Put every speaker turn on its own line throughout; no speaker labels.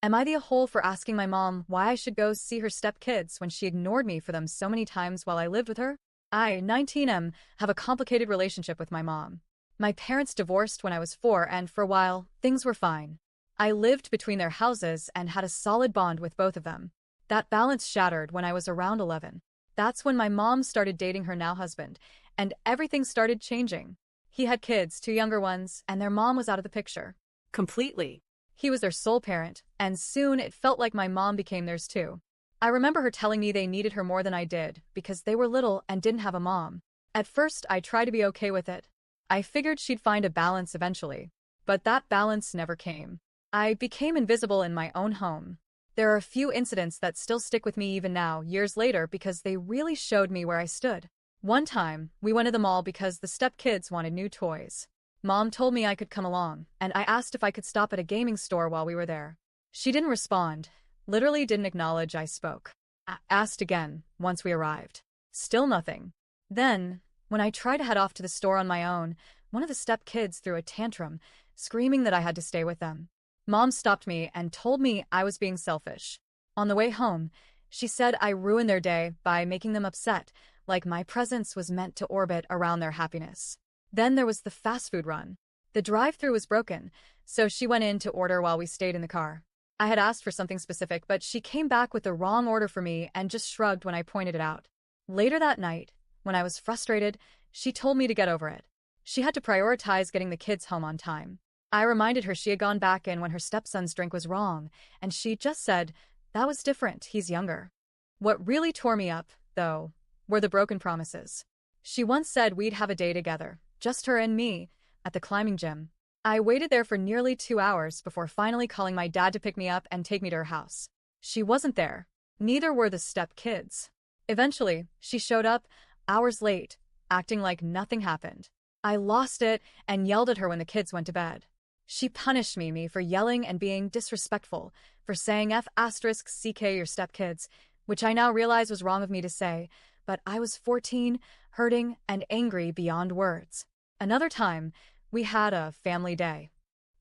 Am I the a hole for asking my mom why I should go see her stepkids when she ignored me for them so many times while I lived with her? I, 19M, have a complicated relationship with my mom. My parents divorced when I was 4, and for a while, things were fine. I lived between their houses and had a solid bond with both of them. That balance shattered when I was around 11. That's when my mom started dating her now husband, and everything started changing. He had kids, 2 younger ones, and their mom was out of the picture.
Completely.
He was their sole parent, and soon it felt like my mom became theirs too. I remember her telling me they needed her more than I did because they were little and didn't have a mom. At first, I tried to be okay with it. I figured she'd find a balance eventually, but that balance never came. I became invisible in my own home. There are a few incidents that still stick with me even now, years later, because they really showed me where I stood. One time, we went to the mall because the stepkids wanted new toys. Mom told me I could come along, and I asked if I could stop at a gaming store while we were there. She didn't respond, literally didn't acknowledge I spoke. I asked again, once we arrived. Still nothing. Then, when I tried to head off to the store on my own, one of the stepkids threw a tantrum, screaming that I had to stay with them. Mom stopped me and told me I was being selfish. On the way home, she said I ruined their day by making them upset, like my presence was meant to orbit around their happiness. Then there was the fast food run. The drive-thru was broken, so she went in to order while we stayed in the car. I had asked for something specific, but she came back with the wrong order for me and just shrugged when I pointed it out. Later that night, when I was frustrated, she told me to get over it. She had to prioritize getting the kids home on time. I reminded her she had gone back in when her stepson's drink was wrong, and she just said, "That was different, he's younger." What really tore me up, though, were the broken promises. She once said we'd have a day together, just her and me, at the climbing gym. I waited there for nearly 2 hours before finally calling my dad to pick me up and take me to her house. She wasn't there. Neither were the stepkids. Eventually, she showed up, hours late, acting like nothing happened. I lost it and yelled at her when the kids went to bed. She punished me for yelling and being disrespectful, for saying F***CK your stepkids, which I now realize was wrong of me to say, but I was 14, hurting and angry beyond words. Another time, we had a family day.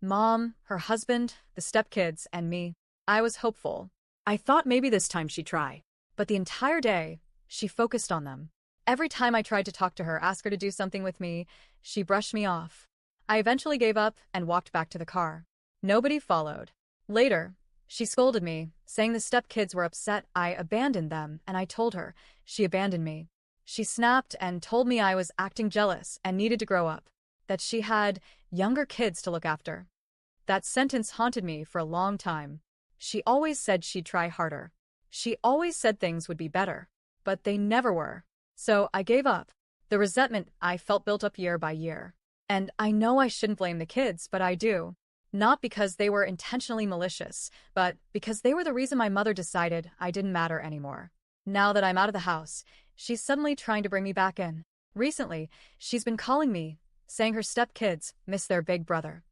Mom, her husband, the stepkids, and me. I was hopeful.
I thought maybe this time she'd try.
But the entire day, she focused on them. Every time I tried to talk to her, ask her to do something with me, she brushed me off. I eventually gave up and walked back to the car. Nobody followed. Later, she scolded me, saying the stepkids were upset I abandoned them, and I told her she abandoned me. She snapped and told me I was acting jealous and needed to grow up, that she had younger kids to look after. That sentence haunted me for a long time. She always said she'd try harder. She always said things would be better, but they never were. So I gave up. The resentment I felt built up year by year. And I know I shouldn't blame the kids, but I do. Not because they were intentionally malicious, but because they were the reason my mother decided I didn't matter anymore. Now that I'm out of the house, she's suddenly trying to bring me back in. Recently, she's been calling me, saying her stepkids miss their big brother.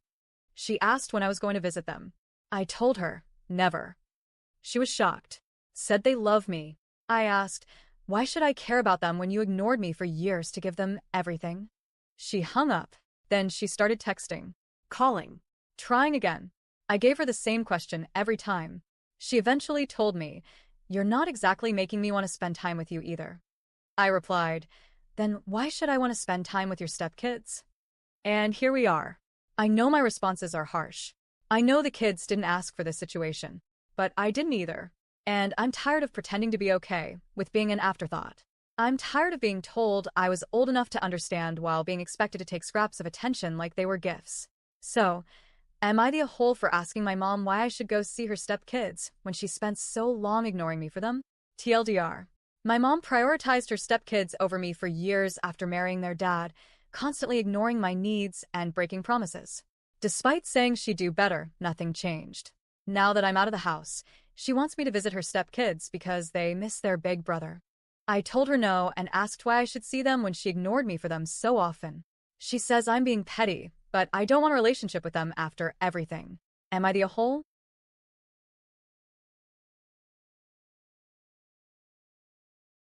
She asked when I was going to visit them. I told her, never. She was shocked. Said they love me. I asked, why should I care about them when you ignored me for years to give them everything? She hung up. Then she started texting,
calling,
trying again. I gave her the same question every time. She eventually told me, "You're not exactly making me want to spend time with you either." I replied, "Then why should I want to spend time with your stepkids?" And here we are. I know my responses are harsh. I know the kids didn't ask for this situation, but I didn't either. And I'm tired of pretending to be okay with being an afterthought. I'm tired of being told I was old enough to understand while being expected to take scraps of attention like they were gifts. So, am I the a hole for asking my mom why I should go see her stepkids when she spent so long ignoring me for them? TLDR. My mom prioritized her stepkids over me for years after marrying their dad, constantly ignoring my needs and breaking promises. Despite saying she'd do better, nothing changed. Now that I'm out of the house, she wants me to visit her stepkids because they miss their big brother. I told her no and asked why I should see them when she ignored me for them so often. She says I'm being petty, but I don't want a relationship with them after everything. Am I the a hole?